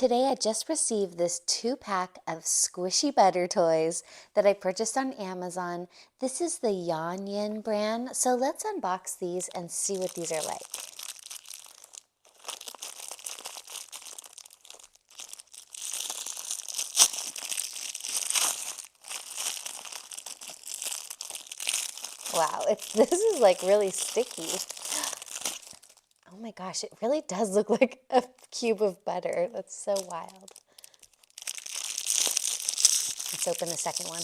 Today I just received this 2-pack of squishy butter toys that I purchased on Amazon. This is the Yan Yan brand, so let's unbox these and see what these are like. Wow, this is like really sticky. Oh my gosh, it really does look like a cube of butter. That's so wild. Let's open the second one.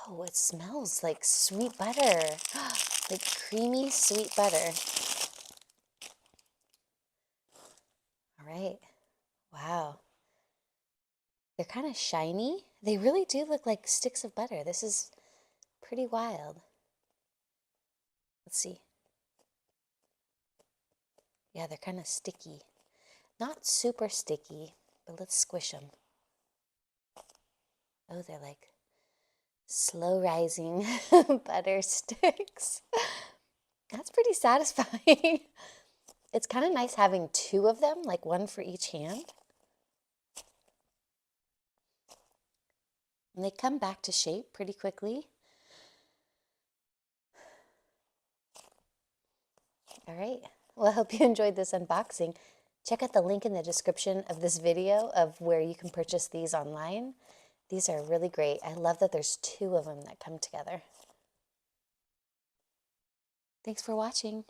Oh, it smells like sweet butter. Like creamy sweet butter. All right. Wow. They're kind of shiny. They really do look like sticks of butter. This is pretty wild. Let's see. Yeah, they're kind of sticky. Not super sticky, but let's squish them. Oh, they're like slow rising butter sticks. That's pretty satisfying. It's kind of nice having two of them, like one for each hand. And they come back to shape pretty quickly. All right. Well, I hope you enjoyed this unboxing. Check out the link in the description of this video of where you can purchase these online. These are really great. I love that there's two of them that come together. Thanks for watching.